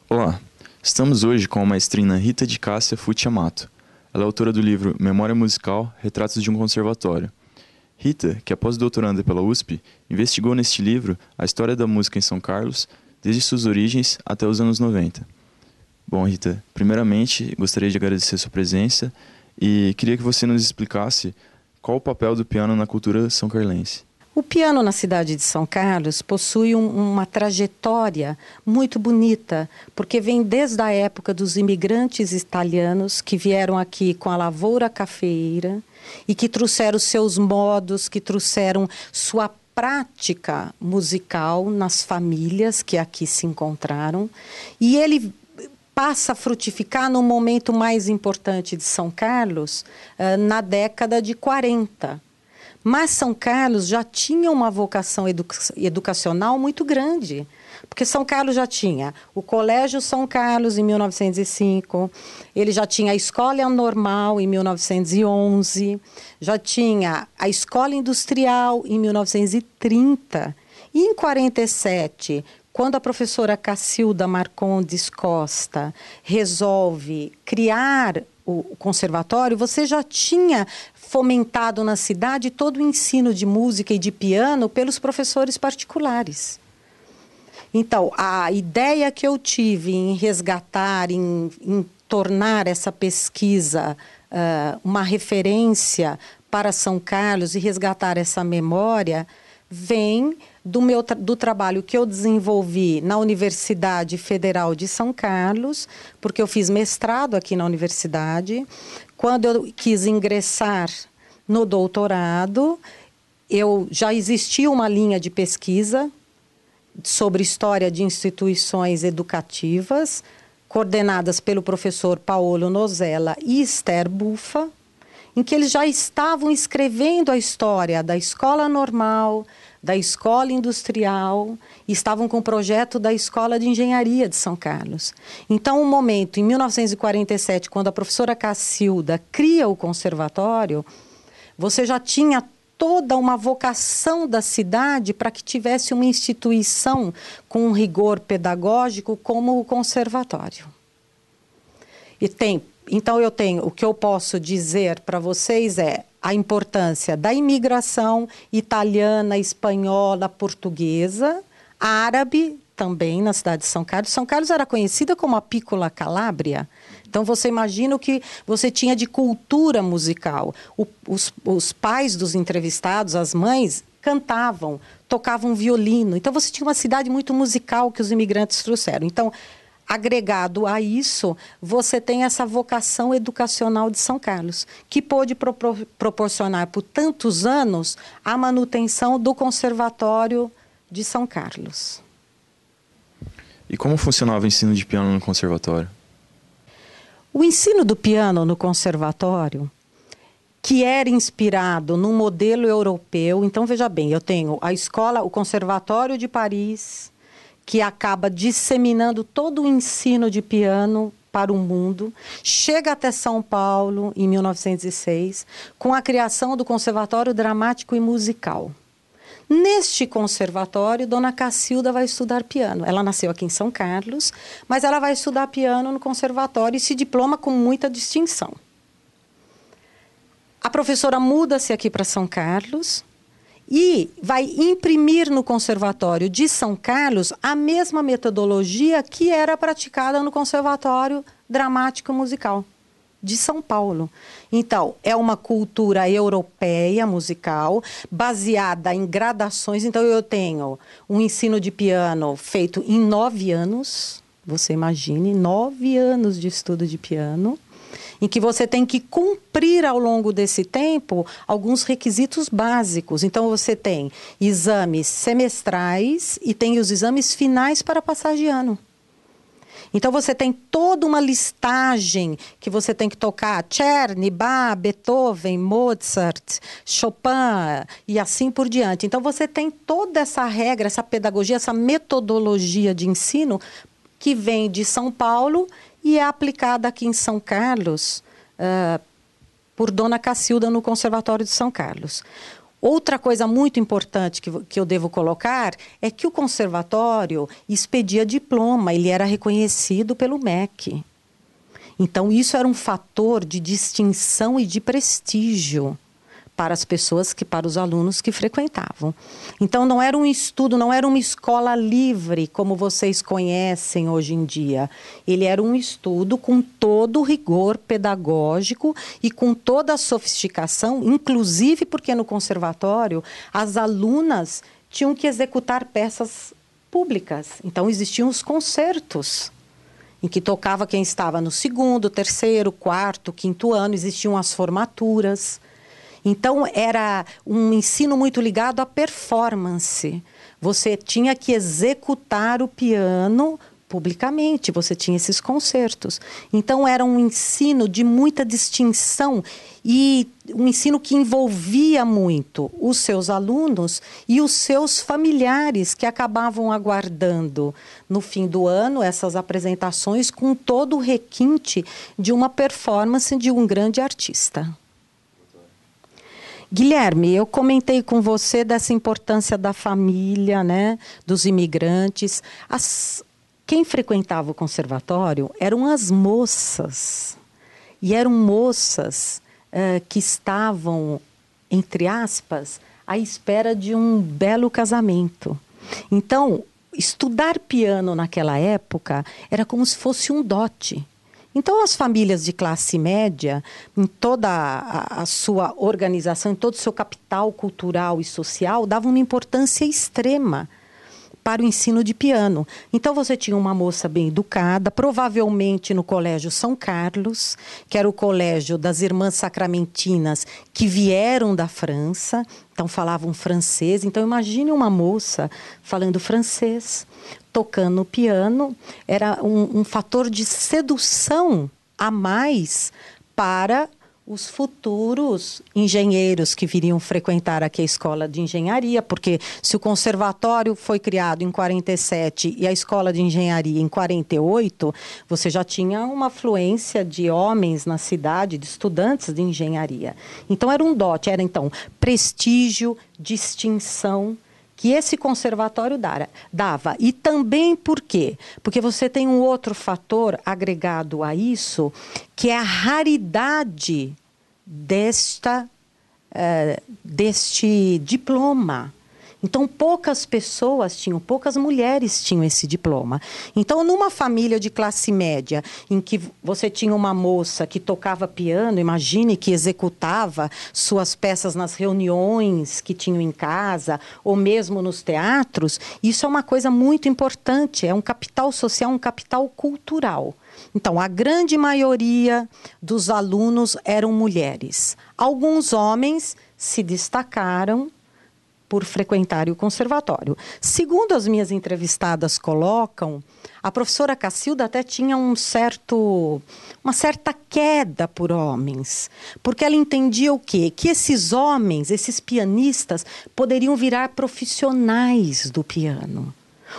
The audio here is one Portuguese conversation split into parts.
Olá, estamos hoje com a maestrina Rita de Cássia Fucci Amato. Ela é autora do livro Memória Musical, Retratos de um Conservatório. Rita, que é pós-doutoranda pela USP, investigou neste livro a história da música em São Carlos, desde suas origens até os anos 90. Bom, Rita, primeiramente gostaria de agradecer sua presença e queria que você nos explicasse qual o papel do piano na cultura são-carlense. O piano na cidade de São Carlos possui uma trajetória muito bonita, porque vem desde a época dos imigrantes italianos que vieram aqui com a lavoura cafeeira e que trouxeram seus modos, que trouxeram sua prática musical nas famílias que aqui se encontraram. E ele passa a frutificar no momento mais importante de São Carlos, na década de 40. Mas São Carlos já tinha uma vocação educacional muito grande, porque São Carlos já tinha o Colégio São Carlos em 1905, ele já tinha a Escola Normal em 1911, já tinha a Escola Industrial em 1930, e em 47, quando a professora Cacilda Marcondes Costa resolve criar o conservatório, você já tinha fomentado na cidade todo o ensino de música e de piano pelos professores particulares. Então, a ideia que eu tive em resgatar, em tornar essa pesquisa uma referência para São Carlos e resgatar essa memória, vem do trabalho que eu desenvolvi na Universidade Federal de São Carlos, porque eu fiz mestrado aqui na universidade. Quando eu quis ingressar no doutorado, já existia uma linha de pesquisa sobre história de instituições educativas, coordenadas pelo professor Paolo Nozella e Esther Buffa, em que eles já estavam escrevendo a história da escola normal, da escola industrial, e estavam com o projeto da escola de engenharia de São Carlos. Então, um momento, em 1947, quando a professora Cacilda cria o conservatório, você já tinha toda uma vocação da cidade para que tivesse uma instituição com um rigor pedagógico como o conservatório. Então, o que eu posso dizer para vocês é a importância da imigração italiana, espanhola, portuguesa, árabe também na cidade de São Carlos. São Carlos era conhecida como a Piccola Calábria. Então, você imagina o que você tinha de cultura musical. Os pais dos entrevistados, as mães, cantavam, tocavam violino. Então, você tinha uma cidade muito musical que os imigrantes trouxeram. Então, agregado a isso, você tem essa vocação educacional de São Carlos, que pôde proporcionar por tantos anos a manutenção do Conservatório de São Carlos. E como funcionava o ensino de piano no conservatório? O ensino do piano no conservatório, que era inspirado num modelo europeu, então veja bem, eu tenho o Conservatório de Paris, que acaba disseminando todo o ensino de piano para o mundo, chega até São Paulo em 1906, com a criação do Conservatório Dramático e Musical. Neste conservatório, Dona Cacilda vai estudar piano. Ela nasceu aqui em São Carlos, mas ela vai estudar piano no conservatório e se diploma com muita distinção. A professora muda-se aqui para São Carlos e vai imprimir no Conservatório de São Carlos a mesma metodologia que era praticada no Conservatório Dramático Musical de São Paulo. Então, é uma cultura europeia musical, baseada em gradações. Então, eu tenho um ensino de piano feito em 9 anos, você imagine, 9 anos de estudo de piano, em que você tem que cumprir ao longo desse tempo alguns requisitos básicos. Então, você tem exames semestrais e tem os exames finais para passar de ano. Então, você tem toda uma listagem que você tem que tocar. Czerny, Bach, Beethoven, Mozart, Chopin e assim por diante. Então, você tem toda essa regra, essa pedagogia, essa metodologia de ensino que vem de São Paulo e é aplicada aqui em São Carlos por Dona Cacilda no Conservatório de São Carlos. Outra coisa muito importante que eu devo colocar é que o conservatório expedia diploma, ele era reconhecido pelo MEC. Então, isso era um fator de distinção e de prestígio para as pessoas, para os alunos que frequentavam. Então, não era um estudo, não era uma escola livre, como vocês conhecem hoje em dia. Ele era um estudo com todo o rigor pedagógico e com toda a sofisticação, inclusive porque no conservatório as alunas tinham que executar peças públicas. Então, existiam os concertos, em que tocava quem estava no segundo, terceiro, quarto, quinto ano, existiam as formaturas. Então, era um ensino muito ligado à performance. Você tinha que executar o piano publicamente, você tinha esses concertos. Então, era um ensino de muita distinção e um ensino que envolvia muito os seus alunos e os seus familiares, que acabavam aguardando, no fim do ano, essas apresentações com todo o requinte de uma performance de um grande artista. Guilherme, eu comentei com você dessa importância da família, né, dos imigrantes. Quem frequentava o conservatório eram as moças. E eram moças que estavam, entre aspas, à espera de um belo casamento. Então, estudar piano naquela época era como se fosse um dote. Então, as famílias de classe média, em toda a sua organização, em todo o seu capital cultural e social, davam uma importância extrema para o ensino de piano. Então, você tinha uma moça bem educada, provavelmente no Colégio São Carlos, que era o colégio das irmãs sacramentinas que vieram da França, então falavam francês. Então, imagine uma moça falando francês, tocando piano, era um fator de sedução a mais para os futuros engenheiros que viriam frequentar aqui a escola de engenharia, porque se o conservatório foi criado em 47 e a escola de engenharia em 48, você já tinha uma afluência de homens na cidade, de estudantes de engenharia. Então era um dote, era então prestígio, distinção, que esse conservatório dava. E também por quê? Porque você tem um outro fator agregado a isso, que é a raridade deste diploma. Então, poucas pessoas tinham, poucas mulheres tinham esse diploma. Então, numa família de classe média, em que você tinha uma moça que tocava piano, imagine que executava suas peças nas reuniões que tinham em casa, ou mesmo nos teatros, isso é uma coisa muito importante, é um capital social, um capital cultural. Então, a grande maioria dos alunos eram mulheres. Alguns homens se destacaram por frequentar o conservatório. Segundo as minhas entrevistadas colocam, a professora Cacilda até tinha uma certa queda por homens, porque ela entendia o quê? Que esses homens, esses pianistas, poderiam virar profissionais do piano.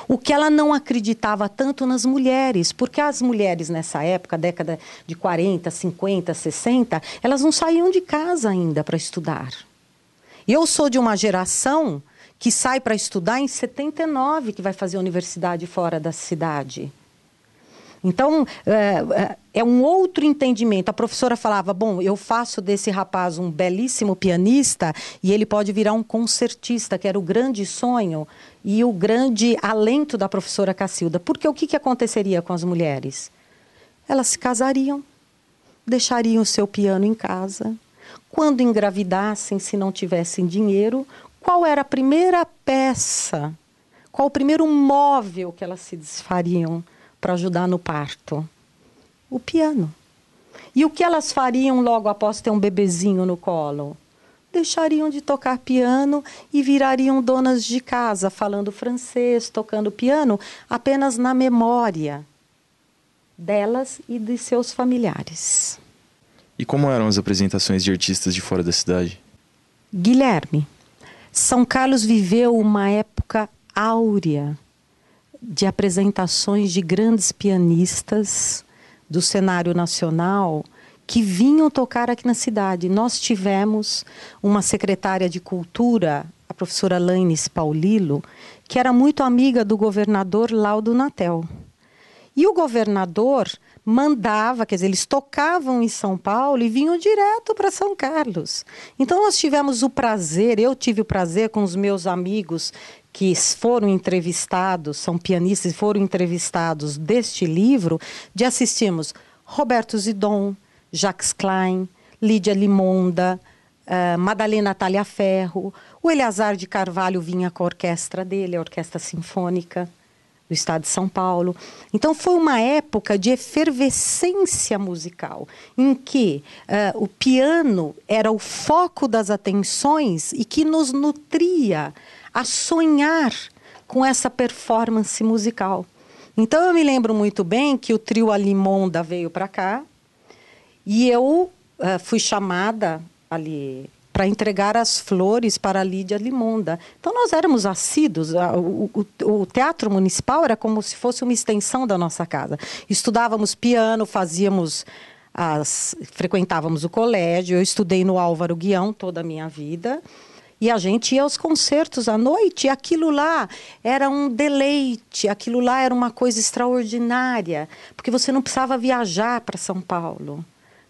O que ela não acreditava tanto nas mulheres, porque as mulheres nessa época, década de 40, 50, 60, elas não saíam de casa ainda para estudar. Eu sou de uma geração que sai para estudar em 79, que vai fazer universidade fora da cidade. Então, é um outro entendimento. A professora falava, bom, eu faço desse rapaz um belíssimo pianista e ele pode virar um concertista, que era o grande sonho e o grande alento da professora Cacilda. Porque o que aconteceria com as mulheres? Elas se casariam, deixariam o seu piano em casa. Quando engravidassem, se não tivessem dinheiro, qual era a primeira peça, qual o primeiro móvel que elas se desfariam para ajudar no parto? O piano. E o que elas fariam logo após ter um bebezinho no colo? Deixariam de tocar piano e virariam donas de casa, falando francês, tocando piano, apenas na memória delas e de seus familiares. E como eram as apresentações de artistas de fora da cidade? Guilherme, São Carlos viveu uma época áurea de apresentações de grandes pianistas do cenário nacional que vinham tocar aqui na cidade. Nós tivemos uma secretária de cultura, a professora Laines Paulilo, que era muito amiga do governador Laudo Natel. E o governador mandava, quer dizer, eles tocavam em São Paulo e vinham direto para São Carlos. Então nós tivemos o prazer, eu tive o prazer com os meus amigos que foram entrevistados, são pianistas e foram entrevistados deste livro, de assistirmos Roberto Zidon, Jacques Klein, Lídia Limonda, Madalena Talhaferro, o Eleazar de Carvalho vinha com a orquestra dele, a Orquestra Sinfônica do Estado de São Paulo. Então foi uma época de efervescência musical, em que o piano era o foco das atenções e que nos nutria a sonhar com essa performance musical. Então eu me lembro muito bem que o trio Alimonda veio para cá e eu fui chamada ali para entregar as flores para a Lídia Limonda. Então, nós éramos assíduos. O Teatro Municipal era como se fosse uma extensão da nossa casa. Estudávamos piano, frequentávamos o colégio. Eu estudei no Álvaro Guião toda a minha vida. E a gente ia aos concertos à noite. E aquilo lá era um deleite. Aquilo lá era uma coisa extraordinária. Porque você não precisava viajar para São Paulo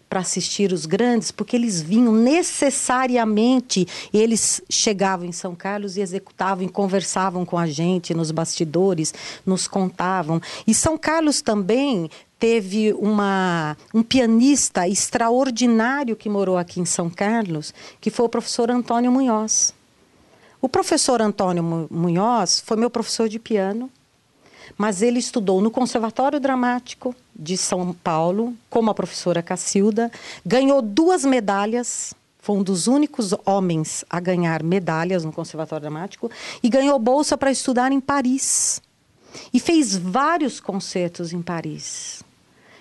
para assistir os grandes, porque eles vinham necessariamente, eles chegavam em São Carlos e executavam e conversavam com a gente nos bastidores, nos contavam. E São Carlos também teve um pianista extraordinário que morou aqui em São Carlos, que foi o professor Antônio Munhoz. O professor Antônio Munhoz foi meu professor de piano, mas ele estudou no Conservatório Dramático de São Paulo, como a professora Cacilda, ganhou 2 medalhas, foi um dos únicos homens a ganhar medalhas no Conservatório Dramático, e ganhou bolsa para estudar em Paris. E fez vários concertos em Paris.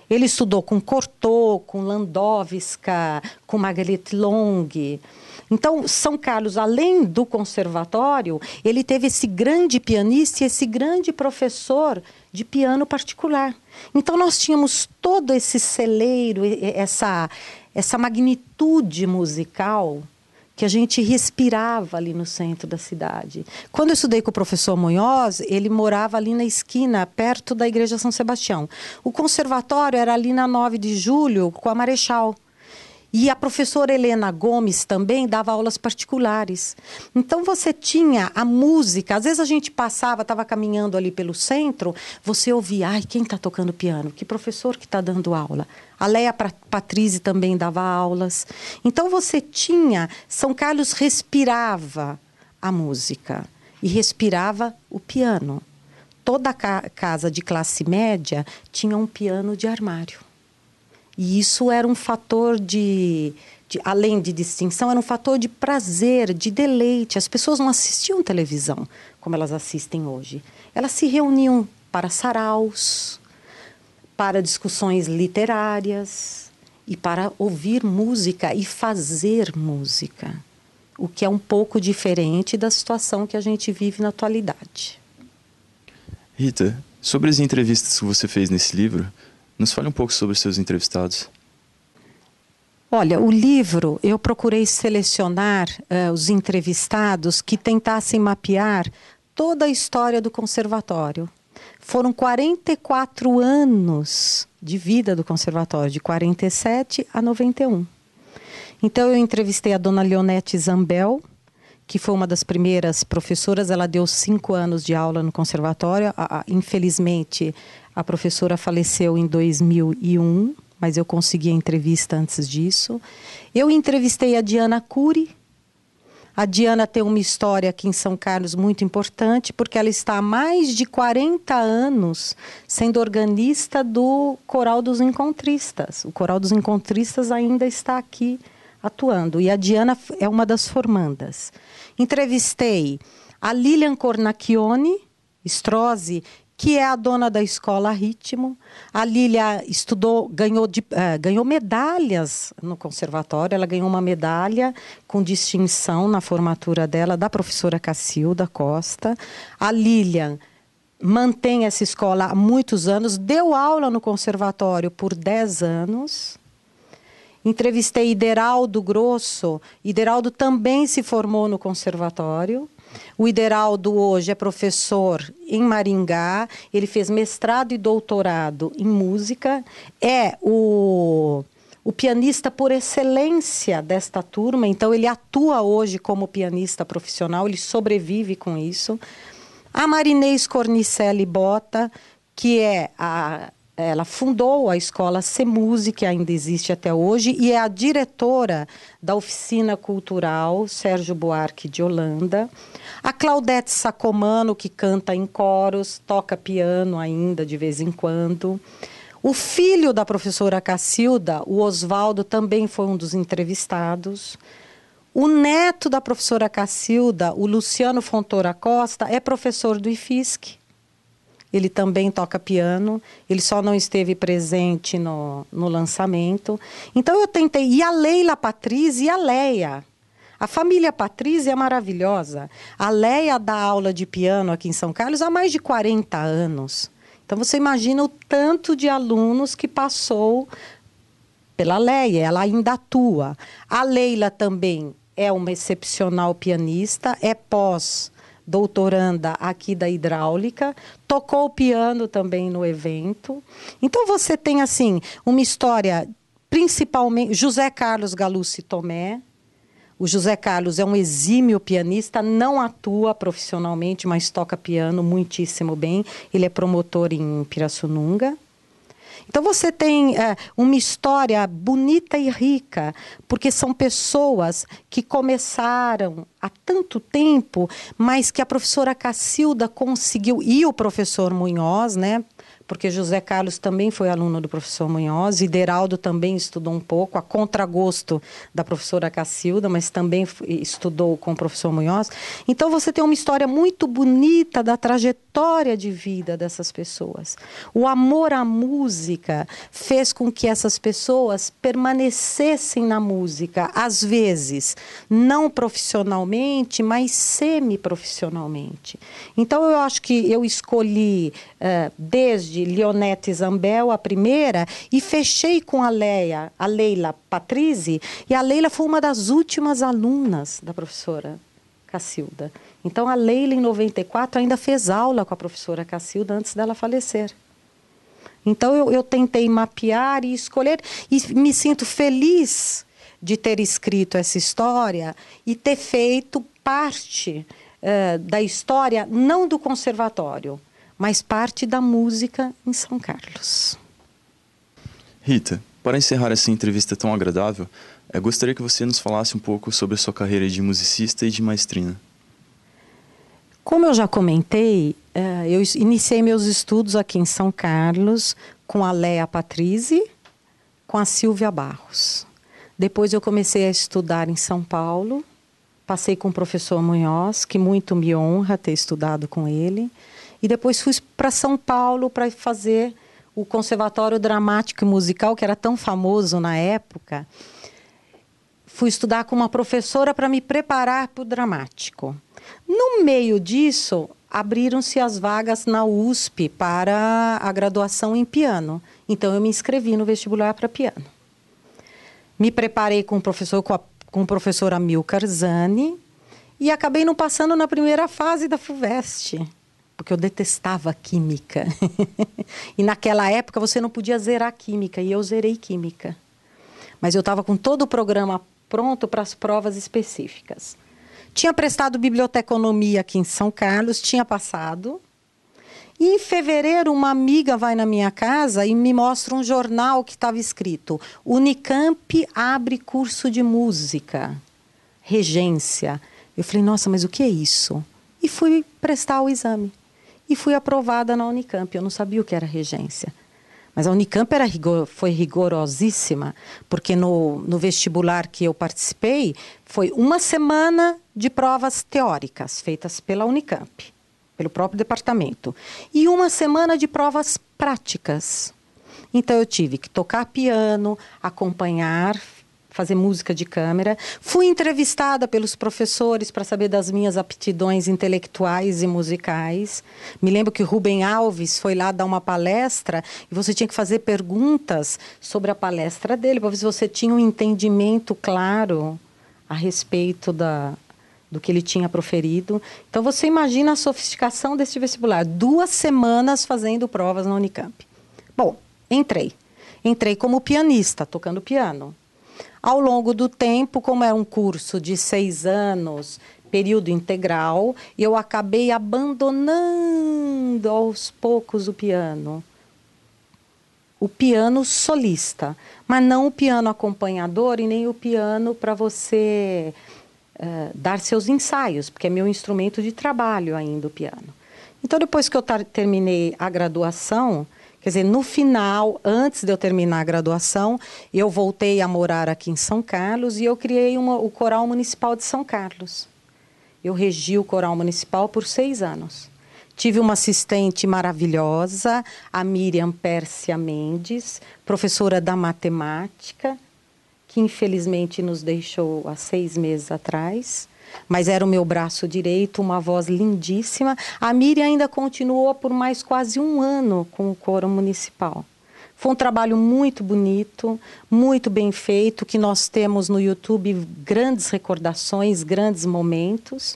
Ele estudou com Cortot, com Landowska, com Marguerite Long. Então, São Carlos, além do conservatório, ele teve esse grande pianista e esse grande professor de piano particular. Então, nós tínhamos todo esse celeiro, essa magnitude musical que a gente respirava ali no centro da cidade. Quando eu estudei com o professor Munhoz, ele morava ali na esquina, perto da Igreja São Sebastião. O conservatório era ali na 9 de julho, com a Marechal. E a professora Helena Gomes também dava aulas particulares. Então você tinha a música, às vezes a gente passava, estava caminhando ali pelo centro, você ouvia, ai, quem está tocando piano? Que professor que está dando aula? A Léa Patrizzi também dava aulas. Então você tinha, São Carlos respirava a música e respirava o piano. Toda casa de classe média tinha um piano de armário. E isso era um fator além de distinção, era um fator de prazer, de deleite. As pessoas não assistiam televisão como elas assistem hoje. Elas se reuniam para saraus, para discussões literárias e para ouvir música e fazer música. O que é um pouco diferente da situação que a gente vive na atualidade. Rita, sobre as entrevistas que você fez nesse livro, nos fale um pouco sobre os seus entrevistados. Olha, o livro, eu procurei selecionar os entrevistados que tentassem mapear toda a história do conservatório. Foram 44 anos de vida do conservatório, de 47 a 91. Então, eu entrevistei a dona Leonete Zambel, que foi uma das primeiras professoras. Ela deu 5 anos de aula no conservatório. Infelizmente, a professora faleceu em 2001, mas eu consegui a entrevista antes disso. Eu entrevistei a Diana Cury. A Diana tem uma história aqui em São Carlos muito importante, porque ela está há mais de 40 anos sendo organista do Coral dos Encontristas. O Coral dos Encontristas ainda está aqui atuando. E a Diana é uma das formandas. Entrevistei a Lilian Cornacchione Strozzi, que é a dona da escola Ritmo. A Lília estudou, ganhou medalhas no conservatório. Ela ganhou uma medalha com distinção na formatura dela, da professora Cacilda Costa. A Lilian mantém essa escola há muitos anos, deu aula no conservatório por 10 anos. Entrevistei Ideraldo Grosso. Ideraldo também se formou no conservatório. O Ideraldo hoje é professor em Maringá. Ele fez mestrado e doutorado em música. É o pianista por excelência desta turma. Então, ele atua hoje como pianista profissional. Ele sobrevive com isso. A Marinês Cornicelli Bota, que ela fundou a escola CEMUSE, que ainda existe até hoje, e é a diretora da oficina cultural Sérgio Buarque de Holanda. A Claudete Sacomano, que canta em coros, toca piano ainda de vez em quando. O filho da professora Cacilda, o Oswaldo, também foi um dos entrevistados. O neto da professora Cacilda, o Luciano Fontoura Costa, é professor do IFISC. Ele também toca piano, ele só não esteve presente no lançamento. Então eu tentei, e a Leila Patrícia e a Leia. A família Patrícia é maravilhosa. A Leia dá aula de piano aqui em São Carlos há mais de 40 anos. Então você imagina o tanto de alunos que passou pela Leia, ela ainda atua. A Leila também é uma excepcional pianista, é doutoranda aqui da hidráulica, tocou piano também no evento. Então você tem assim uma história, principalmente José Carlos Galucci Tomé. O José Carlos é um exímio pianista, não atua profissionalmente, mas toca piano muitíssimo bem. Ele é promotor em Pirassununga. Então você tem uma história bonita e rica, porque são pessoas que começaram há tanto tempo, mas que a professora Cacilda conseguiu, e o professor Munhoz, né? Porque José Carlos também foi aluno do professor Munhoz, Ideraldo também estudou um pouco, a contragosto da professora Cacilda, mas também estudou com o professor Munhoz. Então você tem uma história muito bonita da trajetória de vida dessas pessoas. O amor à música fez com que essas pessoas permanecessem na música, às vezes não profissionalmente, mas semi-profissionalmente. Então eu acho que eu escolhi desde Leonete Zambel, a primeira, e fechei com a Leila Patrizzi, e a Leila foi uma das últimas alunas da professora Cacilda. Então a Leila, em 94, ainda fez aula com a professora Cacilda antes dela falecer. Então eu tentei mapear e escolher, e me sinto feliz de ter escrito essa história e ter feito parte da história, não do conservatório, mas parte da música em São Carlos. Rita, para encerrar essa entrevista tão agradável, gostaria que você nos falasse um pouco sobre a sua carreira de musicista e de maestrina. Como eu já comentei, eu iniciei meus estudos aqui em São Carlos com a Leia Patrizzi, com a Silvia Barros. Depois eu comecei a estudar em São Paulo, passei com o professor Munhoz, que muito me honra ter estudado com ele. E depois fui para São Paulo para fazer o Conservatório Dramático e Musical, que era tão famoso na época. Fui estudar com uma professora para me preparar para o dramático. No meio disso, abriram-se as vagas na USP para a graduação em piano. Então, eu me inscrevi no vestibular para piano. Me preparei com o professor Amilcar Zani e acabei não passando na primeira fase da FUVEST, porque eu detestava química. E naquela época você não podia zerar química, e eu zerei química. Mas eu estava com todo o programa pronto para as provas específicas. Tinha prestado biblioteconomia aqui em São Carlos, tinha passado. E em fevereiro uma amiga vai na minha casa e me mostra um jornal que estava escrito: Unicamp abre curso de música, regência. Eu falei, nossa, mas o que é isso? E fui prestar o exame. E fui aprovada na Unicamp. Eu não sabia o que era regência. Mas a Unicamp foi rigorosíssima, porque no vestibular que eu participei, foi uma semana de provas teóricas, feitas pela Unicamp, pelo próprio departamento, e uma semana de provas práticas. Então eu tive que tocar piano, acompanhar fazer música de câmara. Fui entrevistada pelos professores para saber das minhas aptidões intelectuais e musicais. Me lembro que Rubem Alves foi lá dar uma palestra e você tinha que fazer perguntas sobre a palestra dele, para ver se você tinha um entendimento claro a respeito do que ele tinha proferido. Então, você imagina a sofisticação desse vestibular. 2 semanas fazendo provas na Unicamp. Bom, entrei. Entrei como pianista, tocando piano. Ao longo do tempo, como era um curso de 6 anos, período integral, eu acabei abandonando aos poucos o piano. O piano solista, mas não o piano acompanhador e nem o piano para você dar seus ensaios, porque é meu instrumento de trabalho ainda o piano. Então, depois que eu terminei a graduação, quer dizer, no final, antes de eu terminar a graduação, eu voltei a morar aqui em São Carlos e eu criei o Coral Municipal de São Carlos. Eu regi o Coral Municipal por 6 anos. Tive uma assistente maravilhosa, a Miriam Pérsia Mendes, professora da matemática, que infelizmente nos deixou há 6 meses atrás, mas era o meu braço direito, uma voz lindíssima. A Miriam ainda continuou por mais quase 1 ano com o coro municipal. Foi um trabalho muito bonito, muito bem feito, que nós temos no YouTube grandes recordações, grandes momentos.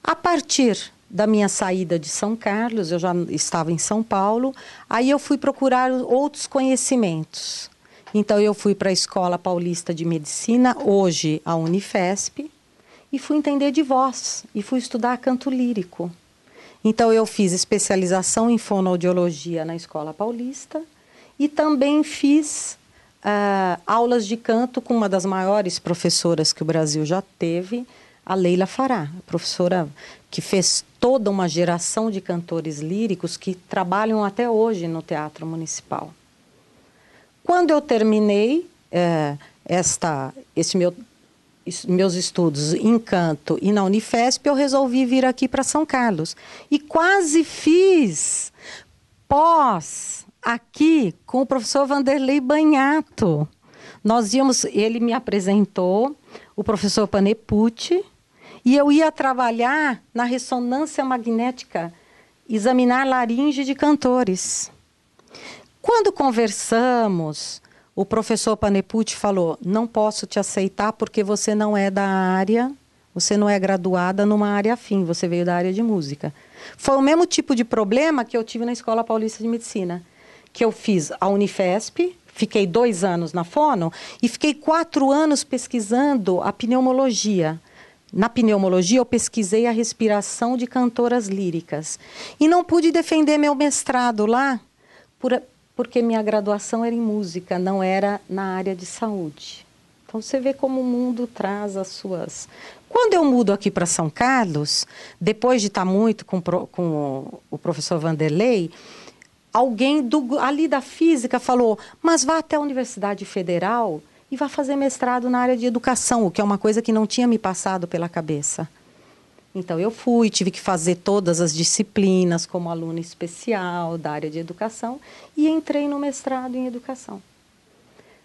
A partir da minha saída de São Carlos, eu já estava em São Paulo, aí eu fui procurar outros conhecimentos. Então, eu fui para a Escola Paulista de Medicina, hoje a Unifesp, e fui entender de voz, e fui estudar canto lírico. Então, eu fiz especialização em fonoaudiologia na Escola Paulista e também fiz aulas de canto com uma das maiores professoras que o Brasil já teve, a Leila Fará, professora que fez toda uma geração de cantores líricos que trabalham até hoje no Teatro Municipal. Quando eu terminei meus estudos em canto e na Unifesp, eu resolvi vir aqui para São Carlos. E quase fiz pós aqui com o professor Vanderlei Banhato. Ele me apresentou, o professor Panepucci, e eu ia trabalhar na ressonância magnética, examinar laringe de cantores. Quando conversamos, o professor Panepucci falou: não posso te aceitar porque você não é da área, você não é graduada numa área afim, você veio da área de música. Foi o mesmo tipo de problema que eu tive na Escola Paulista de Medicina, que eu fiz a Unifesp, fiquei 2 anos na fono e fiquei 4 anos pesquisando a pneumologia. Na pneumologia, eu pesquisei a respiração de cantoras líricas. E não pude defender meu mestrado lá, porque minha graduação era em música, não era na área de saúde. Então, você vê como o mundo traz as suas... Quando eu mudo aqui para São Carlos, depois de estar muito com o professor Vanderlei, alguém ali da física falou: mas vá até a Universidade Federal e vá fazer mestrado na área de educação, o que é uma coisa que não tinha me passado pela cabeça. Então, eu tive que fazer todas as disciplinas como aluna especial da área de educação e entrei no mestrado em educação.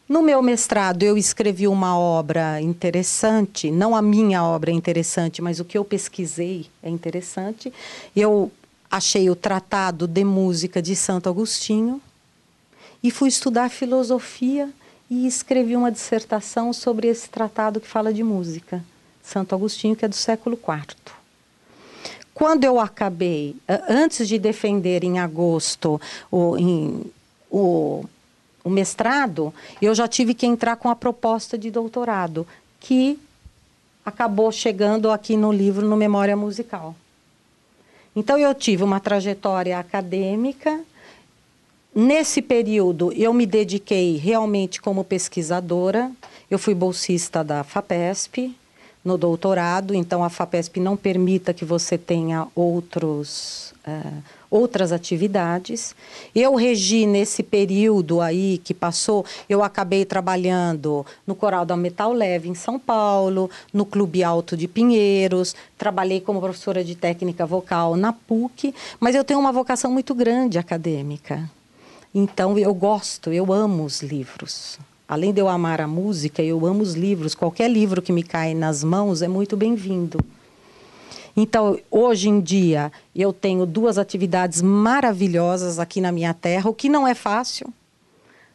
No meu mestrado, eu escrevi uma obra interessante, não a minha obra é interessante, mas o que eu pesquisei é interessante. Eu achei o Tratado de Música de Santo Agostinho e fui estudar filosofia e escrevi uma dissertação sobre esse tratado que fala de música, Santo Agostinho, que é do século IV. Quando eu acabei, antes de defender em agosto o mestrado, eu já tive que entrar com a proposta de doutorado, que acabou chegando aqui no livro, no Memória Musical. Então, eu tive uma trajetória acadêmica. Nesse período, eu me dediquei realmente como pesquisadora. Eu fui bolsista da FAPESP no doutorado, então a FAPESP não permita que você tenha outras atividades. Eu regi nesse período aí que passou, eu acabei trabalhando no Coral da Metal Leve em São Paulo, no Clube Alto de Pinheiros, trabalhei como professora de técnica vocal na PUC, mas eu tenho uma vocação muito grande acadêmica. Então, eu amo os livros. Além de eu amar a música, eu amo os livros. Qualquer livro que me cai nas mãos é muito bem-vindo. Então, hoje em dia, eu tenho 2 atividades maravilhosas aqui na minha terra, o que não é fácil,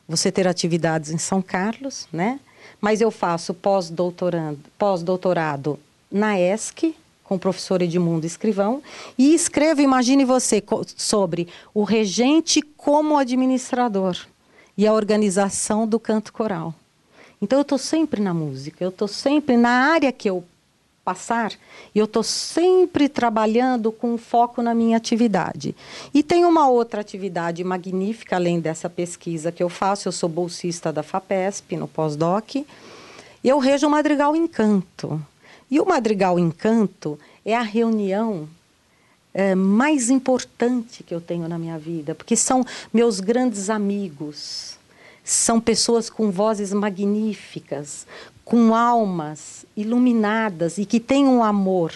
você ter atividades em São Carlos, né? Mas eu faço pós-doutorado na ESC, com o professor Edmundo Escrivão, e escrevo, imagine você, sobre o regente como administrador e a organização do canto coral. Então, eu estou sempre na música, eu estou sempre na área que eu passar, e eu estou sempre trabalhando com foco na minha atividade. E tem uma outra atividade magnífica, além dessa pesquisa que eu faço, eu sou bolsista da FAPESP, no pós-doc, eu rejo o Madrigal em Canto. E o Madrigal em Canto é a reunião mais importante que eu tenho na minha vida, porque são meus grandes amigos, são pessoas com vozes magníficas, com almas iluminadas e que têm um amor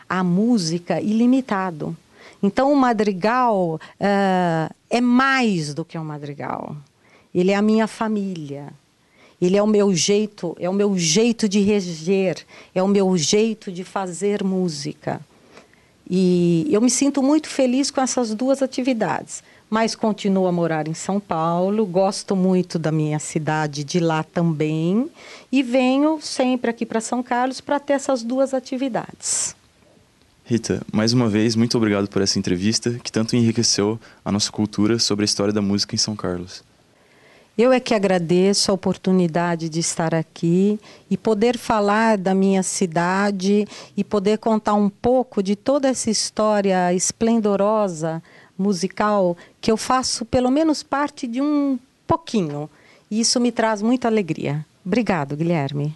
à música ilimitado. Então, o madrigal é mais do que um madrigal. Ele é a minha família. Ele é o meu jeito de reger, é o meu jeito de fazer música. E eu me sinto muito feliz com essas 2 atividades. Mas continuo a morar em São Paulo, gosto muito da minha cidade de lá também, e venho sempre aqui para São Carlos para ter essas 2 atividades. Rita, mais uma vez, muito obrigado por essa entrevista, que tanto enriqueceu a nossa cultura sobre a história da música em São Carlos. Eu é que agradeço a oportunidade de estar aqui e poder falar da minha cidade e poder contar um pouco de toda essa história esplendorosa musical que eu faço pelo menos parte de um pouquinho. E isso me traz muita alegria. Obrigado, Guilherme.